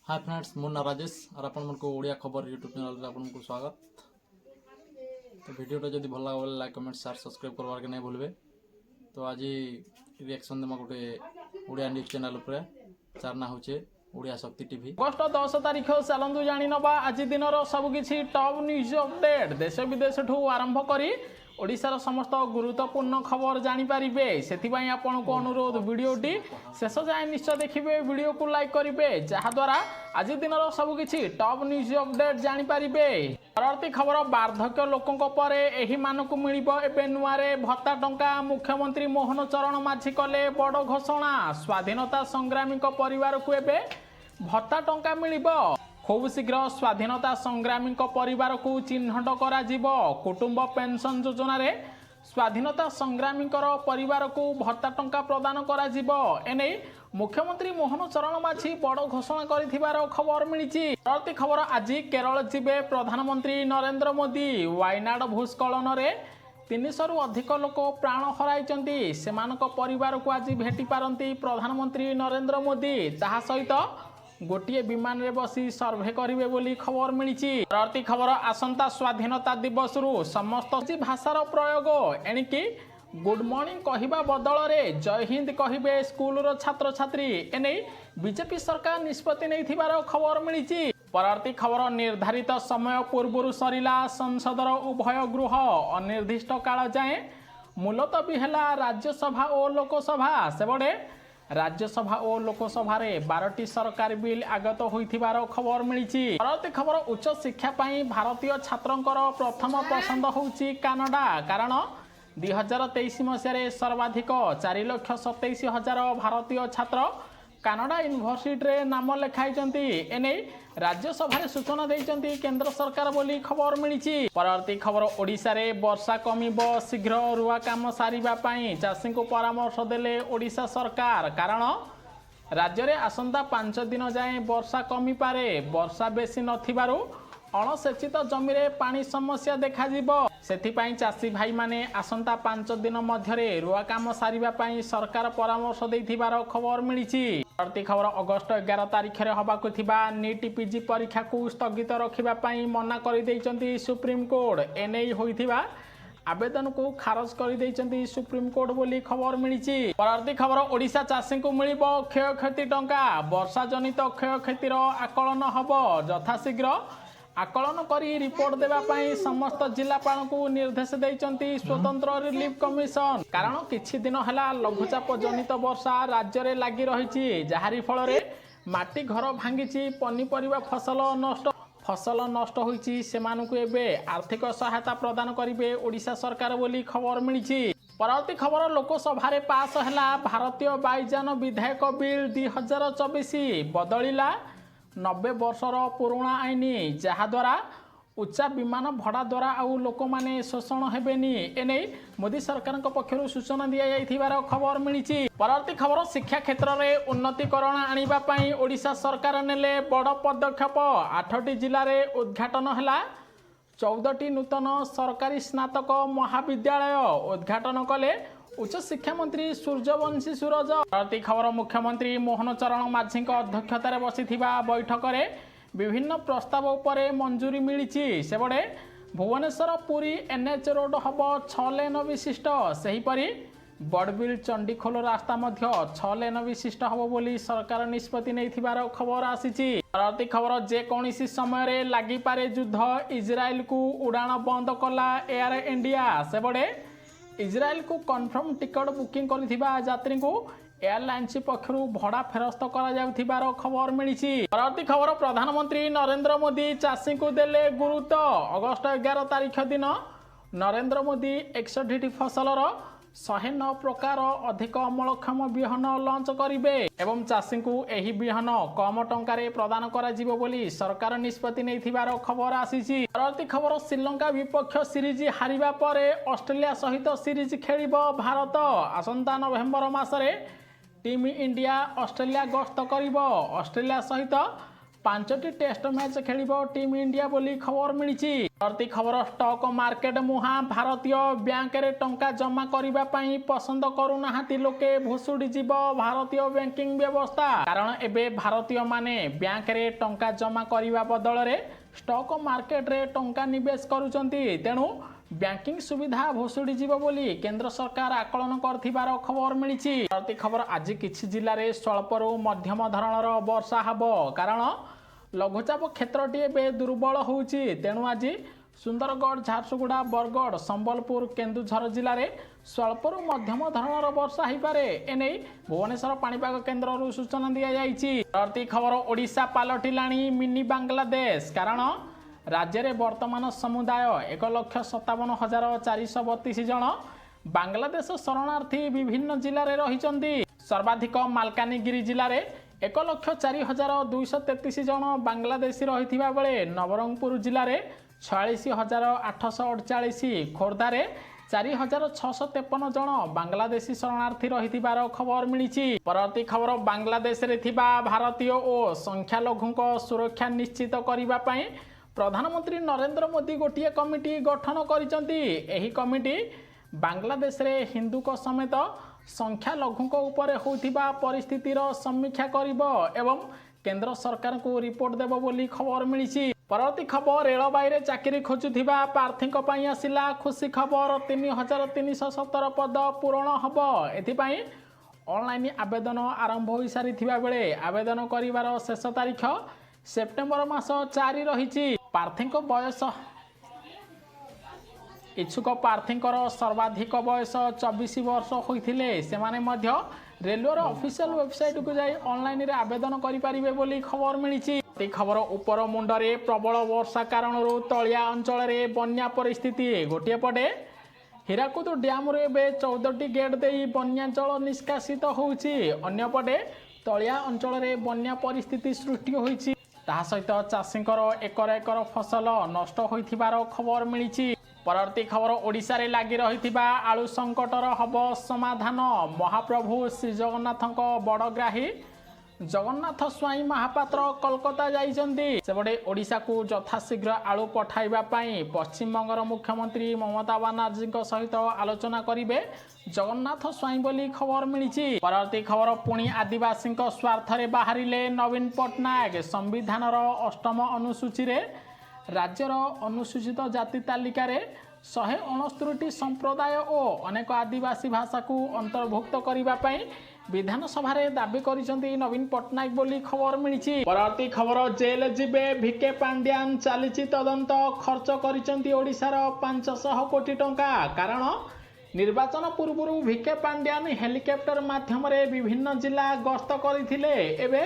Hi friends Munna Rajesh और अपन मन को ओडिया खबर यूट्यूब चैनल रे अपन को स्वागत। तो वीडियो जब भल लगे लाइक कमेंट शेयर सब्सक्राइब करवार के नहीं भूलबे। तो आज रिएक्शन देमा गोटे ओडिया न्यूज चैनल ऊपर चार ना होचे ओडिया शक्ति टीवी। अगस्ट 10 तारिख चलतु जाणी नवा आज दिन सबकि टॉप न्यूज अपडेट देश विदेश ठू आरंभ करी ओडिशार समस्त गुरुत्वपूर्ण खबर जानीपारे से आपण को अनुरोध वीडियोटी शेष जाए निश्चय देखिए वीडियो को लाइक करेंगे जहाद्वारा आज दिन सबकि टॉप न्यूज अपडेट जानीपारे। परवर्ती खबर वार्धक्य लोकों पर एही मानक मिले नुआरे भत्ता टंका मुख्यमंत्री मोहन चरण माझी कले बड़ घोषणा स्वाधीनता संग्रामी परिवार को एवं भत्ता टंका मिलिबो खूब शीघ्र स्वाधीनता संग्रामी परिवार को चिन्हट करा कुटुंब पेंशन योजना रे स्वाधीनता संग्रामी परिवार को भत्ता टंका प्रदान करा एने मुख्यमंत्री मोहन चरण माझी बड़ घोषणा कर खबर मिली। परवर्ती खबर आज केरल जीवे प्रधानमंत्री नरेंद्र मोदी वायनाड भूस्खलन रे 300 रु अधिक लोक प्राण हराई सेमानक परिवार को आज भेटी पारती प्रधानमंत्री नरेंद्र मोदी ताहा सहित गोटे विमान रे बसी सर्वे करिवे बोली खबर मिली। परवर्ती खबर आसंता स्वाधीनता दिवस रु समस्त भाषार प्रयोग एणिकी गुड मॉर्निंग कहवा बदल रे जय हिंद कहिबे स्कूल छात्र छात्री एने बीजेपी सरकार निष्पत्ति नहीं खबर मिली। परवर्ती खबर निर्धारित समय पूर्व सरिला संसदर उभय गृह अनिर्दिष्ट काल जाए मुलतवी है राज्यसभा और लोकसभा सेबड़े राज्यसभा और लोकसभा रे 12टी सरकारी बिल आगत होइथिबार खबर मिली। परवर्ती खबर उच्च शिक्षा पाई भारतीय छात्रंकर प्रथम पसंद होउची कनाडा कारण 2023 मसीह सर्वाधिक 4,27,000 भारतीय छात्र कनाडा यूनिवर्सिटी रे नाम लेखाई एने राज्यसभा सूचना देइचंती केंद्र सरकार बोली खबर मिली। परवर्ती खबर ओडिशा रे वर्षा कमिबो शीघ्र रुआ काम सारिबा पाई चाषी को परामर्श देले ओडिशा सरकार कारण राज्य रे आसंता 5 दिन जाए वर्षा कमी पारे वर्षा बेसी नथिबारु अणसेचित जमी रे पानी समस्या देखा जिवो सेथिपाई चाषी भाई माने आसंता 5 दिन मध्यरे रुआ काम सारिबा पाई सरकार परामर्श देइथिबार खबर मिली। परवर्ती खबर अगस्ट 11 तारिख रे हबाकु थिबा नीट पीजी परीक्षा को स्थगित रखिबा पाई मना करि दैचंती सुप्रीम कोर्ट एने होइथिबा आवेदन को खारज कर दैचंती सुप्रीम कोर्ट बोली खबर मिली। परवर्ती खबर ओडिशा चाषी को मिलिबो क्षयक्षति टंका वर्षा जनित क्षयक्षतिर आकलन हबो यथाशीघ्र आकलन करी रिपोर्ट देवा पाई समस्त जिलापाल को निर्देश देइचंती स्वतंत्र रिलीफ कमिशन कारण किछि दिन हला लघुचाप जनित वर्षा राज्य रे लागि रहिछि जहारी फल रे माटी घर भांगिछि पनीपरिबा फसल नष्ट होइछि सेमानकु एबे आर्थिक सहायता प्रदान करिवे ओडिशा सरकार बोली खबर मिली। परवर्ती खबर लोकसभा रे पास हला भारतीय वायुयान विधेयक बिल 2024 बदलिला 90 वर्षर पुराणा आईन जहाद्वारा उच्चा विमान भड़ा द्वारा आउ लोक माने शोषण हेबेनी एने मोदी सरकार पक्षर सूचना दिया जाइथिबार खबर मिली। परवर्ती खबर शिक्षा क्षेत्र में उन्नतीकरण आनिबा पाई ओडिशा सरकार नेले बड़ पदक्षेप 8टी जिले में उद्घाटन है 14टी नूतन सरकारी स्नातक महाविद्यालय उद्घाटन कले उच्च शिक्षा मंत्री सूर्यवंशी सूरज। परवर्ती खबर मुख्यमंत्री मोहन चरण माझी अध्यक्षतार बसी बैठक में विभिन्न प्रस्ताव उपरे मंजूरी मिली सेबड़े भुवनेश्वर पुरी एनएच रोड हम 6 लेन विशिष्ट सेहीपरि बड़बिल चंडीखोल रास्ता 6 लेन विशिष्ट हम बोली सरकार निष्पत्ति नहीं खबर आसी। परवर्ती खबर जेकोसी समय लगी पारे युद्ध इजराइल को उड़ाण बंद कला एयर इंडिया सेबड़े इजराइल को कन्फर्म टिकट बुकिंग कर यात्री को एयरलाइंस पक्षर भड़ा फेरस्त कर खबर मिली। परवर्ती खबर प्रधानमंत्री नरेंद्र मोदी चाषी को देले गुरुत्व अगस्ट 11 तारिख दिन नरेंद्र मोदी 61टी फसलर 109 प्रकार अधिक अमलक्षम बिहन लॉन्च करिवे एवं चाषी को एही बिहन कम टंकारे प्रदान करा जिवो बोली सरकार निष्पत्ति नहीं खबर आसी। परवर्ती खबर श्रीलंका विपक्ष सीरीज हारिबा परे ऑस्ट्रेलिया सहित सीरीज खेलिबो भारत आसंता नवेम्बर मासरे टीम इंडिया ऑस्ट्रेलिया गस्त करिबो ऑस्ट्रेलिया सहित ପାଞ୍ଚଟି ଟେଷ୍ଟ ମ୍ୟାଚ୍ ଖେଳିବ ଟିମ୍ ଇଣ୍ଡିଆ ବୋଲି ଖବର ମିଳିଛି। ପରବର୍ତ୍ତୀ ଖବର ଷ୍ଟକ୍ ମାର୍କେଟ ମୁହାଁ ଭାରତୀୟ ବ୍ୟାଙ୍କରେ ଟଙ୍କା ଜମା କରିବା ପାଇଁ ପସନ୍ଦ କରୁନାହାନ୍ତି ଲୋକେ ଭୁଷୁଡ଼ି ଯିବ ଭାରତୀୟ ବ୍ୟାଙ୍କିଂ ବ୍ୟବସ୍ଥା। କାରଣ ଏବେ ଭାରତୀୟମାନେ ବ୍ୟାଙ୍କରେ ଟଙ୍କା ଜମା କରିବା ବଦଳରେ ଷ୍ଟକ୍ ମାର୍କେଟରେ ଟଙ୍କା ନିବେଶ କରୁଛନ୍ତି। ତେଣୁ ବ୍ୟାଙ୍କିଂ ସୁବିଧା ଭୁଷୁଡ଼ି ଯିବ ବୋଲି କେନ୍ଦ୍ର ସରକାର ଆକଳନ କରିଥିବାର ଖବର ମିଳିଛି। ପରବର୍ତ୍ତୀ ଖବର ଆଜି କିଛି ଜିଲ୍ଲାରେ ସ୍ୱଳ୍ପରୁ ମଧ୍ୟମ ଧରଣର ବର୍ଷା ହେବ। କାରଣ ଲଘୁଚାପ କ୍ଷେତ୍ରଟି ଏବେ ଦୁର୍ବଳ ହେଉଛି। ତେଣୁ ଆଜି ସୁନ୍ଦରଗଡ଼, ଝାରସୁଗୁଡ଼ା, ବରଗଡ଼, ସମ୍ବଲପୁର, କେନ୍ଦୁଝର ଜିଲ୍ଲାରେ ସ୍ୱଳ୍ପରୁ ମଧ୍ୟମ ଧରଣର ବର୍ଷା ହୋଇପାରେ। ଏନେଇ ଭୁବନେଶ୍ୱର ପାଣିପାଗ କେନ୍ଦ୍ରରୁ ସୂଚନା ଦିଆଯାଇଛି। ପରବର୍ତ୍ତୀ ଖବର ଓଡ଼ିଶା ପାଲଟିଲାଣି ମିନି ବାଂଲାଦେଶ। କାରଣ ରାଜ୍ୟରେ ବର୍ତ୍ତମାନ ସମୁଦାୟ 1,57,432 ଜଣ ବାଂଲାଦେଶ ଶରଣାର୍ଥୀ ବିଭିନ୍ନ ଜିଲ୍ଲାରେ ରହିଛନ୍ତି। ସର୍ବାଧିକ ମାଲକାନଗିରି ଜିଲ୍ଲାରେ 1,04,233 ଜଣ ବାଂଲାଦେଶୀ ରହିଥିବା ବେଳେ ନବରଙ୍ଗପୁର ଜିଲ୍ଲାରେ 46,848, ଖୋର୍ଦ୍ଧାରେ 4,653 ଜଣ ବାଂଲାଦେଶୀ ଶରଣାର୍ଥୀ ରହିଥିବାର ଖବର ମିଳିଛି। ପରବର୍ତ୍ତୀ ଖବର ବାଂଲାଦେଶରେ ଥିବା ଭାରତୀୟ ଓ ସଂଖ୍ୟାଲଘୁଙ୍କ ସୁରକ୍ଷା ନିଶ୍ଚିତ କରିବା ପାଇଁ ପ୍ରଧାନମନ୍ତ୍ରୀ ନରେନ୍ଦ୍ର ମୋଦି ଗୋଟିଏ କମିଟି ଗଠନ କରିଛନ୍ତି। ଏହି କମିଟି ବାଂଲାଦେଶରେ ହିନ୍ଦୁଙ୍କ ସମେତ ସଂଖ୍ୟାଲଘୁଙ୍କ ଉପରେ ହେଉଥିବା ପରିସ୍ଥିତିର ସମୀକ୍ଷା କରିବ ଏବଂ କେନ୍ଦ୍ର ସରକାରଙ୍କୁ ରିପୋର୍ଟ ଦେବ ବୋଲି ଖବର ମିଳିଛି। ପରବର୍ତ୍ତୀ ଖବର ରେଳବାଇରେ ଚାକିରି ଖୋଜୁଥିବା ପ୍ରାର୍ଥୀଙ୍କ ପାଇଁ ଆସିଲା ଖୁସି ଖବର। 3,317 ପଦ ପୂରଣ ହେବ। ଏଥିପାଇଁ ଅନଲାଇନ୍ ଆବେଦନ ଆରମ୍ଭ ହୋଇସାରିଥିବା ବେଳେ ଆବେଦନ କରିବାର ଶେଷ ତାରିଖ ସେପ୍ଟେମ୍ବର ମାସ 4 ରହିଛି। ପ୍ରାର୍ଥୀଙ୍କ ବୟସ ଇଚ୍ଛୁକ ପ୍ରାର୍ଥୀଙ୍କର ସର୍ବାଧିକ ବୟସ 24 ବର୍ଷ ହୋଇଥିଲେ ସେମାନେ ମଧ୍ୟ ରେଲୱେର ଅଫିସିଆଲ ୱେବସାଇଟକୁ ଯାଇ ଅନଲାଇନରେ ଆବେଦନ କରିପାରିବେ ବୋଲି ଖବର ମିଳିଛି। ଏହି ଖବର ଉପର ମୁଣ୍ଡରେ ପ୍ରବଳ ବର୍ଷା କାରଣରୁ ତଳିଆ ଅଞ୍ଚଳରେ ବନ୍ୟା ପରିସ୍ଥିତି। ଗୋଟିଏ ପଟେ ହୀରାକୁଦ ଡ୍ୟାମରୁ ଏବେ 14ଟି ଗେଟ୍ ଦେଇ ବନ୍ୟା ଜଳ ନିଷ୍କାସିତ ହେଉଛି। ଅନ୍ୟପଟେ ତଳିଆ ଅଞ୍ଚଳରେ ବନ୍ୟା ପରିସ୍ଥିତି ସୃଷ୍ଟି ହୋଇଛି। ତାହା ସହିତ ଚାଷୀଙ୍କର ଏକର ଏକର ଫସଲ ନଷ୍ଟ ହୋଇଥିବାର ଖବର ମିଳିଛି। ପରବର୍ତ୍ତୀ ଖବର ଓଡ଼ିଶାରେ ଲାଗି ରହିଥିବା ଆଳୁ ସଂକଟର ହେବ ସମାଧାନ। ମହାପ୍ରଭୁ ଶ୍ରୀଜଗନ୍ନାଥଙ୍କ ବଡ଼ଗ୍ରାହୀ ଜଗନ୍ନାଥ ସ୍ୱାଇଁ ମହାପାତ୍ର କୋଲକାତା ଯାଇଛନ୍ତି। ସେପଟେ ଓଡ଼ିଶାକୁ ଯଥାଶୀଘ୍ର ଆଳୁ ପଠାଇବା ପାଇଁ ପଶ୍ଚିମବଙ୍ଗର ମୁଖ୍ୟମନ୍ତ୍ରୀ ମମତା ବାନାର୍ଜୀଙ୍କ ସହିତ ଆଲୋଚନା କରିବେ ଜଗନ୍ନାଥ ସ୍ୱାଇଁ ବୋଲି ଖବର ମିଳିଛି। ପରବର୍ତ୍ତୀ ଖବର ପୁଣି ଆଦିବାସୀଙ୍କ ସ୍ୱାର୍ଥରେ ବାହାରିଲେ ନବୀନ ପଟ୍ଟନାୟକ। ସମ୍ବିଧାନର 8ମ ଅନୁସୂଚୀରେ ରାଜ୍ୟର ଅନୁସୂଚିତ ଜାତି ତାଲିକାରେ 169ଟି ସମ୍ପ୍ରଦାୟ ଓ ଅନେକ ଆଦିବାସୀ ଭାଷାକୁ ଅନ୍ତର୍ଭୁକ୍ତ କରିବା ପାଇଁ ବିଧାନସଭାରେ ଦାବି କରିଛନ୍ତି ନବୀନ ପଟ୍ଟନାୟକ ବୋଲି ଖବର ମିଳିଛି। ପରବର୍ତ୍ତୀ ଖବର ଜେଲ୍ ଯିବେ ଭିକେ ପାଣ୍ଡିଆନ, ଚାଲିଛି ତଦନ୍ତ। ଖର୍ଚ୍ଚ କରିଛନ୍ତି ଓଡ଼ିଶାର 500 କୋଟି ଟଙ୍କା। କାରଣ ନିର୍ବାଚନ ପୂର୍ବରୁ ଭିକେ ପାଣ୍ଡିଆନ ହେଲିକପ୍ଟର ମାଧ୍ୟମରେ ବିଭିନ୍ନ ଜିଲ୍ଲା ଗସ୍ତ କରିଥିଲେ। ଏବେ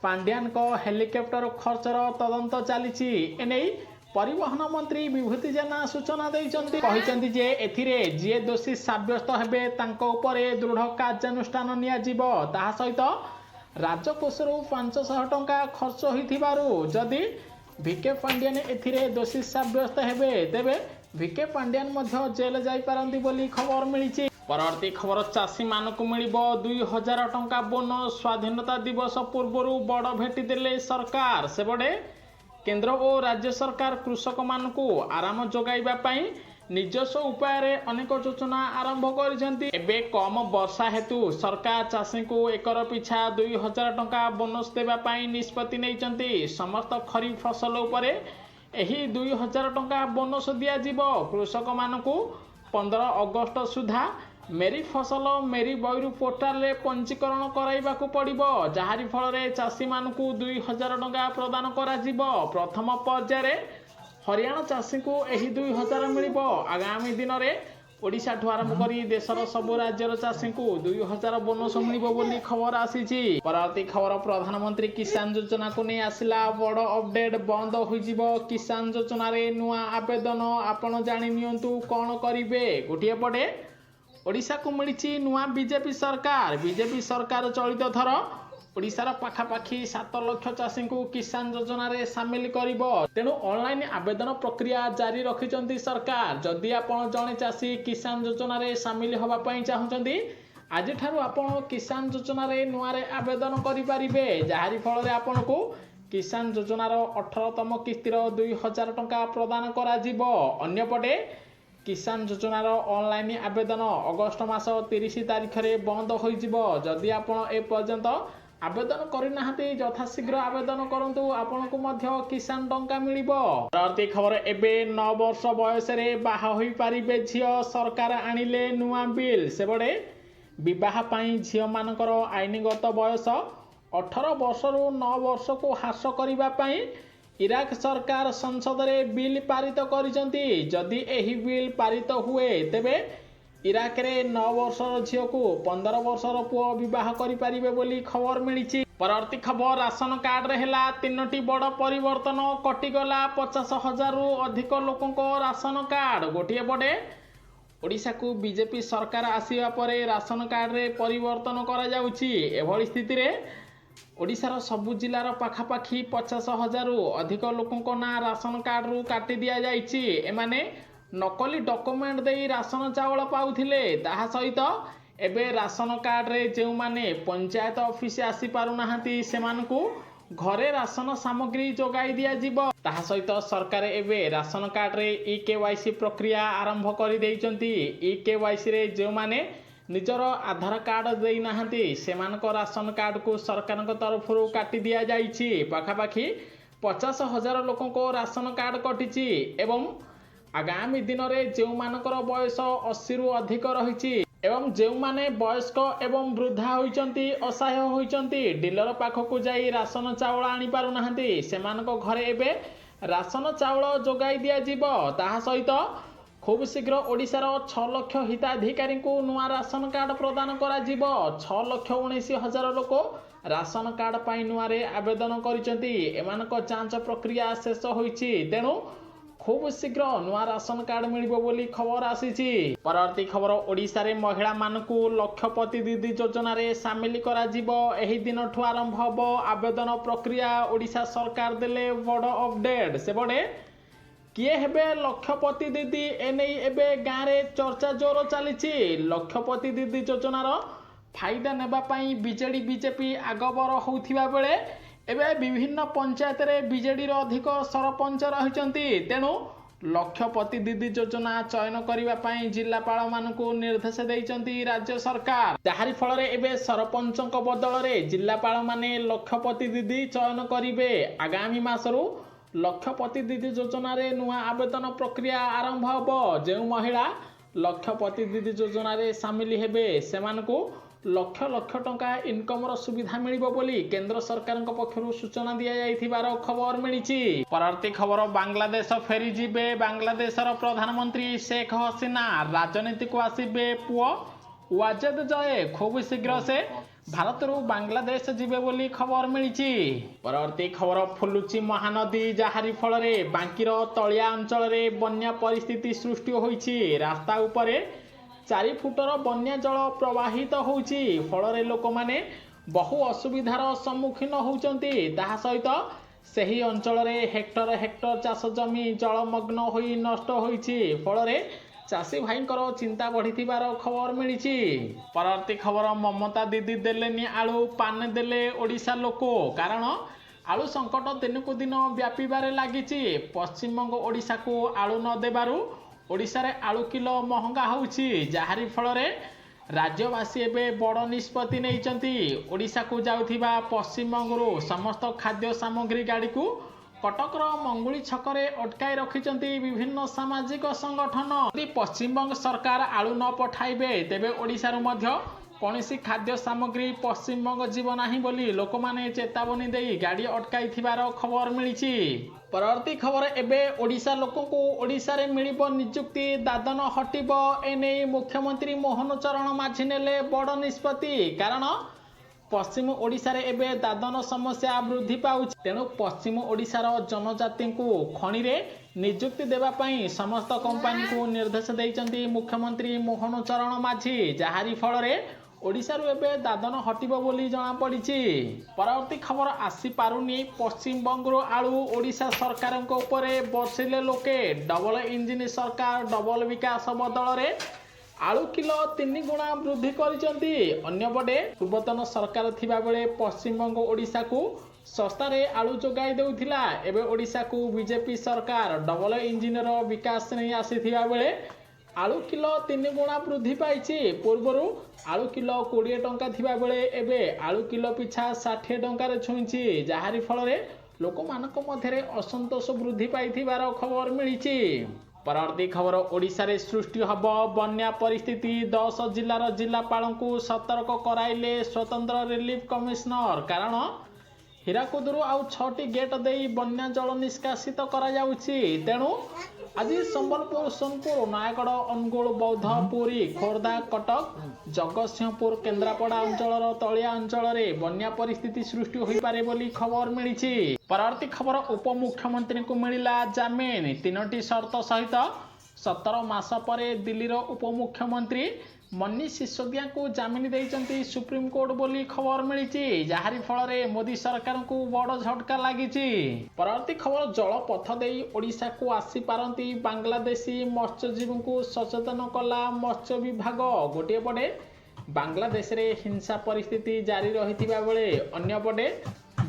ପାଣ୍ଡିଆନଙ୍କ ହେଲିକପ୍ଟର ଖର୍ଚ୍ଚର ତଦନ୍ତ ଚାଲିଛି। ଏନେଇ ପରିବହନ ମନ୍ତ୍ରୀ ବିଭୂତି ଜେନା ସୂଚନା ଦେଇଛନ୍ତି। କହିଛନ୍ତି ଯେ ଏଥିରେ ଯିଏ ଦୋଷୀ ସାବ୍ୟସ୍ତ ହେବେ ତାଙ୍କ ଉପରେ ଦୃଢ଼ କାର୍ଯ୍ୟାନୁଷ୍ଠାନ ନିଆଯିବ। ତାହା ସହିତ ରାଜକୋଷରୁ 500 ଟଙ୍କା ଖର୍ଚ୍ଚ ହୋଇଥିବାରୁ ଯଦି ଭିକେ ପାଣ୍ଡିଆନ ଏଥିରେ ଦୋଷୀ ସାବ୍ୟସ୍ତ ହେବେ ତେବେ ଭିକେ ପାଣ୍ଡିଆନ ମଧ୍ୟ ଜେଲ୍ ଯାଇପାରନ୍ତି ବୋଲି ଖବର ମିଳିଛି। ପରବର୍ତ୍ତୀ ଖବର ଚାଷୀମାନଙ୍କୁ ମିଳିବ 2,000 ଟଙ୍କା ବୋନସ୍। ସ୍ୱାଧୀନତା ଦିବସ ପୂର୍ବରୁ ବଡ଼ ଭେଟି ଦେଲେ ସରକାର। ସେପଟେ କେନ୍ଦ୍ର ଓ ରାଜ୍ୟ ସରକାର କୃଷକମାନଙ୍କୁ ଆରାମ ଯୋଗାଇବା ପାଇଁ ନିଜସ୍ୱ ଉପାୟରେ ଅନେକ ଯୋଜନା ଆରମ୍ଭ କରିଛନ୍ତି। ଏବେ କମ୍ ବର୍ଷା ହେତୁ ସରକାର ଚାଷୀଙ୍କୁ ଏକର ପିଛା 2,000 ଟଙ୍କା ବୋନସ୍ ଦେବା ପାଇଁ ନିଷ୍ପତ୍ତି ନେଇଛନ୍ତି। ସମସ୍ତ ଖରିଫ ଫସଲ ଉପରେ ଏହି 2,000 ଟଙ୍କା ବୋନସ୍ ଦିଆଯିବ। କୃଷକମାନଙ୍କୁ 15 ଅଗଷ୍ଟ ସୁଦ୍ଧା ମେରି ଫସଲ ମେରି ବୈରୁ ପୋର୍ଟାଲରେ ପଞ୍ଜୀକରଣ କରାଇବାକୁ ପଡ଼ିବ, ଯାହାରି ଫଳରେ ଚାଷୀମାନଙ୍କୁ 2,000 ଟଙ୍କା ପ୍ରଦାନ କରାଯିବ। ପ୍ରଥମ ପର୍ଯ୍ୟାୟରେ ହରିୟାଣା ଚାଷୀଙ୍କୁ ଏହି 2,000 ମିଳିବ। ଆଗାମୀ ଦିନରେ ଓଡ଼ିଶାଠୁ ଆରମ୍ଭ କରି ଦେଶର ସବୁ ରାଜ୍ୟର ଚାଷୀଙ୍କୁ 2,000 ବୋନସ୍ ମିଳିବ ବୋଲି ଖବର ଆସିଛି। ପରବର୍ତ୍ତୀ ଖବର ପ୍ରଧାନମନ୍ତ୍ରୀ କିଷାନ ଯୋଜନାକୁ ନେଇ ଆସିଲା ବଡ଼ ଅପଡେଟ୍। ବନ୍ଦ ହୋଇଯିବ କିଷାନ ଯୋଜନାରେ ନୂଆ ଆବେଦନ। ଆପଣ ଜାଣି ନିଅନ୍ତୁ କ'ଣ କରିବେ। ଗୋଟିଏ ପଟେ ଓଡ଼ିଶାକୁ ମିଳିଛି ନୂଆ ବିଜେପି ସରକାର। ବିଜେପି ସରକାର ଚଳିତ ଥର ଓଡ଼ିଶାର ପାଖାପାଖି 7 ଲକ୍ଷ ଚାଷୀଙ୍କୁ କିଷାନ ଯୋଜନାରେ ସାମିଲ କରିବ। ତେଣୁ ଅନଲାଇନ୍ ଆବେଦନ ପ୍ରକ୍ରିୟା ଜାରି ରଖିଛନ୍ତି ସରକାର। ଯଦି ଆପଣ ଜଣେ ଚାଷୀ କିଷାନ ଯୋଜନାରେ ସାମିଲ ହେବା ପାଇଁ ଚାହୁଁଛନ୍ତି ଆଜିଠାରୁ ଆପଣ କିଷାନ ଯୋଜନାରେ ନୂଆରେ ଆବେଦନ କରିପାରିବେ, ଯାହାରି ଫଳରେ ଆପଣଙ୍କୁ କିଷାନ ଯୋଜନାର 18ତମ କିସ୍ତିର 2000 ଟଙ୍କା ପ୍ରଦାନ କରାଯିବ। ଅନ୍ୟପଟେ କିଷାନ ଯୋଜନାର ଅନଲାଇନ୍ ଆବେଦନ ଅଗଷ୍ଟ ମାସ 30 ତାରିଖରେ ବନ୍ଦ ହୋଇଯିବ। ଯଦି ଆପଣ ଏପର୍ଯ୍ୟନ୍ତ ଆବେଦନ କରିନାହାନ୍ତି ଯଥାଶୀଘ୍ର ଆବେଦନ କରନ୍ତୁ, ଆପଣଙ୍କୁ ମଧ୍ୟ କିଷାନ ଟଙ୍କା ମିଳିବ। ପରବର୍ତ୍ତୀ ଖବର, ଏବେ 9 ବର୍ଷ ବୟସରେ ବାହା ହୋଇପାରିବେ ଝିଅ, ସରକାର ଆଣିଲେ ନୂଆ ବିଲ୍। ସେପଟେ ବିବାହ ପାଇଁ ଝିଅମାନଙ୍କର ଆଇନଗତ ବୟସ 18 ବର୍ଷରୁ 9 ବର୍ଷକୁ ହ୍ରାସ କରିବା ପାଇଁ ଇରାକ ସରକାର ସଂସଦରେ ବିଲ୍ ପାରିତ କରିଛନ୍ତି। ଯଦି ଏହି ବିଲ୍ ପାରିତ ହୁଏ ତେବେ ଇରାକରେ 9 ବର୍ଷର ଝିଅକୁ 15 ବର୍ଷର ପୁଅ ବିବାହ କରିପାରିବେ ବୋଲି ଖବର ମିଳିଛି। ପରବର୍ତ୍ତୀ ଖବର, ରାସନ କାର୍ଡରେ ହେଲା 3ଟି ବଡ଼ ପରିବର୍ତ୍ତନ, କଟିଗଲା 50,000ରୁ ଅଧିକ ଲୋକଙ୍କ ରାସନ କାର୍ଡ। ଗୋଟିଏ ପଟେ ଓଡ଼ିଶାକୁ ବିଜେପି ସରକାର ଆସିବା ପରେ ରାସନ କାର୍ଡରେ ପରିବର୍ତ୍ତନ କରାଯାଉଛି। ଏଭଳି ସ୍ଥିତିରେ ଓଡ଼ିଶାର ସବୁ ଜିଲ୍ଲାର ପାଖାପାଖି 50,000ରୁ ଅଧିକ ଲୋକଙ୍କ ନାଁ ରାସନ କାର୍ଡରୁ କାଟି ଦିଆଯାଇଛି। ଏମାନେ ନକଲି ଡକୁମେଣ୍ଟ ଦେଇ ରାସନ ଚାଉଳ ପାଉଥିଲେ। ତାହା ସହିତ ଏବେ ରାସନ କାର୍ଡରେ ଯେଉଁମାନେ ପଞ୍ଚାୟତ ଅଫିସ ଆସିପାରୁନାହାନ୍ତି ସେମାନଙ୍କୁ ଘରେ ରାସନ ସାମଗ୍ରୀ ଯୋଗାଇ ଦିଆଯିବ। ତାହା ସହିତ ସରକାର ଏବେ ରାସନ କାର୍ଡରେ EKYC ପ୍ରକ୍ରିୟା ଆରମ୍ଭ କରିଦେଇଛନ୍ତି। EKYCରେ ଯେଉଁମାନେ ନିଜର ଆଧାର କାର୍ଡ ଦେଇନାହାନ୍ତି ସେମାନଙ୍କ ରାସନ କାର୍ଡକୁ ସରକାରଙ୍କ ତରଫରୁ କାଟି ଦିଆଯାଇଛି। ପାଖାପାଖି 50,000 ଲୋକଙ୍କ ରାସନ କାର୍ଡ କଟିଛି ଏବଂ ଆଗାମୀ ଦିନରେ ଯେଉଁମାନଙ୍କର ବୟସ 80ରୁ ଅଧିକ ରହିଛି ଏବଂ ଯେଉଁମାନେ ବୟସ୍କ ଏବଂ ବୃଦ୍ଧା ହୋଇଛନ୍ତି, ଅସହାୟ ହୋଇଛନ୍ତି, ଡିଲର ପାଖକୁ ଯାଇ ରାସନ ଚାଉଳ ଆଣିପାରୁନାହାନ୍ତି, ସେମାନଙ୍କ ଘରେ ଏବେ ରାସନ ଚାଉଳ ଯୋଗାଇ ଦିଆଯିବ। ତାହା ସହିତ ଖୁବ୍ ଶୀଘ୍ର ଓଡ଼ିଶାର 6 ଲକ୍ଷ ହିତାଧିକାରୀଙ୍କୁ ନୂଆ ରାସନ କାର୍ଡ ପ୍ରଦାନ କରାଯିବ। 6,19,000 ଲୋକ ରାସନ କାର୍ଡ ପାଇଁ ନୂଆରେ ଆବେଦନ କରିଛନ୍ତି। ଏମାନଙ୍କ ଯାଞ୍ଚ ପ୍ରକ୍ରିୟା ଶେଷ ହୋଇଛି, ତେଣୁ ଖୁବ୍ ଶୀଘ୍ର ନୂଆ ରାସନ କାର୍ଡ ମିଳିବ ବୋଲି ଖବର ଆସିଛି। ପରବର୍ତ୍ତୀ ଖବର, ଓଡ଼ିଶାରେ ମହିଳାମାନଙ୍କୁ ଲକ୍ଷପତି ଦିଦି ଯୋଜନାରେ ସାମିଲ କରାଯିବ। ଏହି ଦିନଠୁ ଆରମ୍ଭ ହେବ ଆବେଦନ ପ୍ରକ୍ରିୟା। ଓଡ଼ିଶା ସରକାର ଦେଲେ ବଡ଼ ଅପଡେଟ୍। ସେପଟେ କିଏ ହେବେ ଲକ୍ଷପତି ଦିଦି, ଏନେଇ ଏବେ ଗାଁରେ ଚର୍ଚ୍ଚା ଜୋର ଚାଲିଛି। ଲକ୍ଷପତି ଦିଦି ଯୋଜନାର ଫାଇଦା ନେବା ପାଇଁ ବିଜେଡି ବିଜେପି ଆଗବର ହେଉଥିବା ବେଳେ ଏବେ ବିଭିନ୍ନ ପଞ୍ଚାୟତରେ ବିଜେଡିର ଅଧିକ ସରପଞ୍ଚ ରହିଛନ୍ତି। ତେଣୁ ଲକ୍ଷପତି ଦିଦି ଯୋଜନା ଚୟନ କରିବା ପାଇଁ ଜିଲ୍ଲାପାଳମାନଙ୍କୁ ନିର୍ଦ୍ଦେଶ ଦେଇଛନ୍ତି ରାଜ୍ୟ ସରକାର। ଯାହାରି ଫଳରେ ଏବେ ସରପଞ୍ଚଙ୍କ ବଦଳରେ ଜିଲ୍ଲାପାଳମାନେ ଲକ୍ଷପତି ଦିଦି ଚୟନ କରିବେ। ଆଗାମୀ ମାସରୁ ଲକ୍ଷପତି ଦିଦି ଯୋଜନାରେ ନୂଆ ଆବେଦନ ପ୍ରକ୍ରିୟା ଆରମ୍ଭ ହେବ। ଯେଉଁ ମହିଳା ଲକ୍ଷପତି ଦିଦି ଯୋଜନାରେ ସାମିଲ ହେବେ ସେମାନଙ୍କୁ ଲକ୍ଷ ଲକ୍ଷ ଟଙ୍କା ଇନକମର ସୁବିଧା ମିଳିବ ବୋଲି କେନ୍ଦ୍ର ସରକାରଙ୍କ ପକ୍ଷରୁ ସୂଚନା ଦିଆଯାଇଥିବାର ଖବର ମିଳିଛି। ପରବର୍ତ୍ତୀ ଖବର, ବାଂଲାଦେଶ ଫେରିଯିବେ ବାଂଲାଦେଶର ପ୍ରଧାନମନ୍ତ୍ରୀ ଶେଖ୍ ହସିନା, ରାଜନୀତିକୁ ଆସିବେ ପୁଅ ୱାଜେଦ ଜୟ। ଖୁବ୍ ଶୀଘ୍ର ସେ ଭାରତରୁ ବାଂଲାଦେଶ ଯିବେ ବୋଲି ଖବର ମିଳିଛି। ପରବର୍ତ୍ତୀ ଖବର, ଫୁଲୁଛି ମହାନଦୀ, ଯାହାରି ଫଳରେ ବାଙ୍କିର ତଳିଆ ଅଞ୍ଚଳରେ ବନ୍ୟା ପରିସ୍ଥିତି ସୃଷ୍ଟି ହୋଇଛି। ରାସ୍ତା ଉପରେ 4 ଫୁଟର ବନ୍ୟା ଜଳ ପ୍ରବାହିତ ହେଉଛି। ଫଳରେ ଲୋକମାନେ ବହୁ ଅସୁବିଧାର ସମ୍ମୁଖୀନ ହେଉଛନ୍ତି। ତାହା ସହିତ ସେହି ଅଞ୍ଚଳରେ ହେକ୍ଟର ହେକ୍ଟର ଚାଷ ଜମି ଜଳମଗ୍ନ ହୋଇ ନଷ୍ଟ ହୋଇଛି। ଫଳରେ ଚାଷୀ ଭାଇଙ୍କର ଚିନ୍ତା ବଢ଼ିଥିବାର ଖବର ମିଳିଛି। ପରବର୍ତ୍ତୀ ଖବର, ମମତା ଦିଦି ଦେଲେନି ଆଳୁ, ପାନେ ଦେଲେ ଓଡ଼ିଶା ଲୋକ। କାରଣ ଆଳୁ ସଙ୍କଟ ଦିନକୁ ଦିନ ବ୍ୟାପିବାରେ ଲାଗିଛି। ପଶ୍ଚିମବଙ୍ଗ ଓଡ଼ିଶାକୁ ଆଳୁ ନ ଦେବାରୁ ଓଡ଼ିଶାରେ ଆଳୁ କିଲୋ ମହଙ୍ଗା ହେଉଛି। ଯାହାରି ଫଳରେ ରାଜ୍ୟବାସୀ ଏବେ ବଡ଼ ନିଷ୍ପତ୍ତି ନେଇଛନ୍ତି। ଓଡ଼ିଶାକୁ ଯାଉଥିବା ପଶ୍ଚିମବଙ୍ଗରୁ ସମସ୍ତ ଖାଦ୍ୟ ସାମଗ୍ରୀ ଗାଡ଼ିକୁ କଟକର ମଙ୍ଗୁଳି ଛକରେ ଅଟକାଇ ରଖିଛନ୍ତି ବିଭିନ୍ନ ସାମାଜିକ ସଂଗଠନ। ଯଦି ପଶ୍ଚିମବଙ୍ଗ ସରକାର ଆଳୁ ନ ପଠାଇବେ ତେବେ ଓଡ଼ିଶାରୁ ମଧ୍ୟ କୌଣସି ଖାଦ୍ୟ ସାମଗ୍ରୀ ପଶ୍ଚିମବଙ୍ଗ ଯିବ ନାହିଁ ବୋଲି ଲୋକମାନେ ଚେତାବନୀ ଦେଇ ଗାଡ଼ି ଅଟକାଇଥିବାର ଖବର ମିଳିଛି। ପରବର୍ତ୍ତୀ ଖବର, ଏବେ ଓଡ଼ିଶା ଲୋକଙ୍କୁ ଓଡ଼ିଶାରେ ମିଳିବ ନିଯୁକ୍ତି, ଦାଦନ ହଟିବ। ଏନେଇ ମୁଖ୍ୟମନ୍ତ୍ରୀ ମୋହନ ଚରଣ ମାଝୀ ନେଲେ ବଡ଼ ନିଷ୍ପତ୍ତି। କାରଣ ପଶ୍ଚିମ ଓଡ଼ିଶାରେ ଏବେ ଦାଦନ ସମସ୍ୟା ବୃଦ୍ଧି ପାଉଛି। ତେଣୁ ପଶ୍ଚିମ ଓଡ଼ିଶାର ଜନଜାତିଙ୍କୁ ଖଣିରେ ନିଯୁକ୍ତି ଦେବା ପାଇଁ ସମସ୍ତ କମ୍ପାନୀକୁ ନିର୍ଦ୍ଦେଶ ଦେଇଛନ୍ତି ମୁଖ୍ୟମନ୍ତ୍ରୀ ମୋହନ ଚରଣ ମାଝୀ। ଯାହାରି ଫଳରେ ଓଡ଼ିଶାରୁ ଏବେ ଦାଦନ ହଟିବ ବୋଲି ଜଣାପଡ଼ିଛି। ପରବର୍ତ୍ତୀ ଖବର, ଆସିପାରୁନି ପଶ୍ଚିମବଙ୍ଗରୁ ଆଳୁ, ଓଡ଼ିଶା ସରକାରଙ୍କ ଉପରେ ବର୍ଷିଲେ ଲୋକେ। ଡବଲ ଇଞ୍ଜିନ ସରକାର ଡବଲ ବିକାଶ ବଦଳରେ ଆଳୁ କିଲୋ 3 ଗୁଣା ବୃଦ୍ଧି କରିଛନ୍ତି। ଅନ୍ୟପଟେ ପୂର୍ବତନ ସରକାର ଥିବାବେଳେ ପଶ୍ଚିମବଙ୍ଗ ଓଡ଼ିଶାକୁ ଶସ୍ତାରେ ଆଳୁ ଯୋଗାଇ ଦେଉଥିଲା। ଏବେ ଓଡ଼ିଶାକୁ ବିଜେପି ସରକାର ଡବଲ ଇଞ୍ଜିନର ବିକାଶ ନେଇ ଆସିଥିବା ବେଳେ ଆଳୁ କିଲୋ 3 ଗୁଣା ବୃଦ୍ଧି ପାଇଛି। ପୂର୍ବରୁ ଆଳୁ କିଲୋ 20 ଟଙ୍କା ଥିବା ବେଳେ ଏବେ ଆଳୁ କିଲୋ ପିଛା 60 ଟଙ୍କାରେ ଛୁଇଁଛି, ଯାହାରି ଫଳରେ ଲୋକମାନଙ୍କ ମଧ୍ୟରେ ଅସନ୍ତୋଷ ବୃଦ୍ଧି ପାଇଥିବାର ଖବର ମିଳିଛି। ପରବର୍ତ୍ତୀ ଖବର, ଓଡ଼ିଶାରେ ସୃଷ୍ଟି ହେବ ବନ୍ୟା ପରିସ୍ଥିତି। 10 ଜିଲ୍ଲାର ଜିଲ୍ଲାପାଳଙ୍କୁ ସତର୍କ କରାଇଲେ ସ୍ୱତନ୍ତ୍ର ରିଲିଫ କମିଶନର। କାରଣ ହୀରାକୁଦରୁ ଆଉ 6ଟି ଗେଟ୍ ଦେଇ ବନ୍ୟା ଜଳ ନିଷ୍କାସିତ କରାଯାଉଛି। ତେଣୁ ଆଜି ସମ୍ବଲପୁର, ସୋନପୁର, ନୟାଗଡ଼, ଅନୁଗୁଳ, ବୌଦ୍ଧ, ପୁରୀ, ଖୋର୍ଦ୍ଧା, କଟକ, ଜଗତସିଂହପୁର, କେନ୍ଦ୍ରାପଡ଼ା ଅଞ୍ଚଳର ତଳିଆ ଅଞ୍ଚଳରେ ବନ୍ୟା ପରିସ୍ଥିତି ସୃଷ୍ଟି ହୋଇପାରେ ବୋଲି ଖବର ମିଳିଛି। ପରବର୍ତ୍ତୀ ଖବର, ଉପମୁଖ୍ୟମନ୍ତ୍ରୀଙ୍କୁ ମିଳିଲା ଜାମିନ 3ଟି ସର୍ତ୍ତ ସହିତ। 17 ମାସ ପରେ ଦିଲ୍ଲୀର ଉପମୁଖ୍ୟମନ୍ତ୍ରୀ ମନୀଷ ସିସୋଦିଆଙ୍କୁ ଜାମିନ ଦେଇଛନ୍ତି ସୁପ୍ରିମକୋର୍ଟ ବୋଲି ଖବର ମିଳିଛି, ଯାହାରି ଫଳରେ ମୋଦି ସରକାରଙ୍କୁ ବଡ଼ ଝଟକା ଲାଗିଛି। ପରବର୍ତ୍ତୀ ଖବର, ଜଳପଥ ଦେଇ ଓଡ଼ିଶାକୁ ଆସିପାରନ୍ତି ବାଂଲାଦେଶୀ ମତ୍ସ୍ୟଜୀବୀଙ୍କୁ ସଚେତନ କଲା ମତ୍ସ୍ୟ ବିଭାଗ। ଗୋଟିଏ ପଟେ ବାଂଲାଦେଶରେ ହିଂସା ପରିସ୍ଥିତି ଜାରି ରହିଥିବା ବେଳେ ଅନ୍ୟପଟେ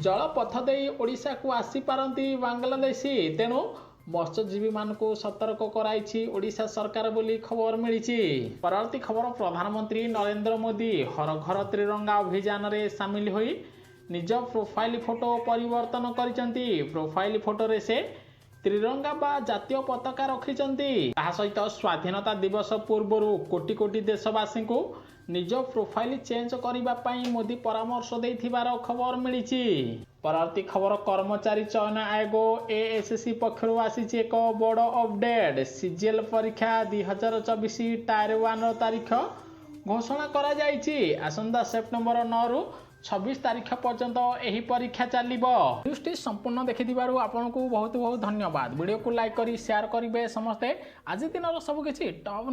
ଜଳପଥ ଦେଇ ଓଡ଼ିଶାକୁ ଆସିପାରନ୍ତି ବାଂଲାଦେଶୀ। ତେଣୁ ମତ୍ସ୍ୟଜୀବୀମାନଙ୍କୁ ସତର୍କ କରାଇଛି ଓଡ଼ିଶା ସରକାର ବୋଲି ଖବର ମିଳିଛି। ପରବର୍ତ୍ତୀ ଖବର, ପ୍ରଧାନମନ୍ତ୍ରୀ ନରେନ୍ଦ୍ର ମୋଦି ହର ଘର ତ୍ରିରଙ୍ଗା ଅଭିଯାନରେ ସାମିଲ ହୋଇ ନିଜ ପ୍ରୋଫାଇଲ ଫଟୋ ପରିବର୍ତ୍ତନ କରିଛନ୍ତି। ପ୍ରୋଫାଇଲ ଫଟୋରେ ସେ ତ୍ରିରଙ୍ଗା ବା ଜାତୀୟ ପତାକା ରଖିଛନ୍ତି। ତାହା ସହିତ ସ୍ୱାଧୀନତା ଦିବସ ପୂର୍ବରୁ କୋଟି କୋଟି ଦେଶବାସୀଙ୍କୁ ନିଜ ପ୍ରୋଫାଇଲ ଚେଞ୍ଜ କରିବା ପାଇଁ ମୋଦି ପରାମର୍ଶ ଦେଇଥିବାର ଖବର ମିଳିଛି। ପରବର୍ତ୍ତୀ ଖବର, କର୍ମଚାରୀ ଚୟନ ଆୟୋଗ ASC ପକ୍ଷରୁ ଆସିଛି ଏକ ବଡ଼ ଅପଡେଟ୍। CGL ପରୀକ୍ଷା 2024 ଟାୟାର 1ର ତାରିଖ ଘୋଷଣା କରାଯାଇଛି। ଆସନ୍ତା ସେପ୍ଟେମ୍ବର 9ରୁ 26 ତାରିଖ ପର୍ଯ୍ୟନ୍ତ ଏହି ପରୀକ୍ଷା ଚାଲିବ। ନ୍ୟୁଜ୍ଟି ସମ୍ପୂର୍ଣ୍ଣ ଦେଖିଥିବାରୁ ଆପଣଙ୍କୁ ବହୁତ ବହୁତ ଧନ୍ୟବାଦ। ଭିଡ଼ିଓକୁ ଲାଇକ୍ କରି ସେୟାର କରିବେ ସମସ୍ତେ। ଆଜି ଦିନର ସବୁକିଛି ଟପ୍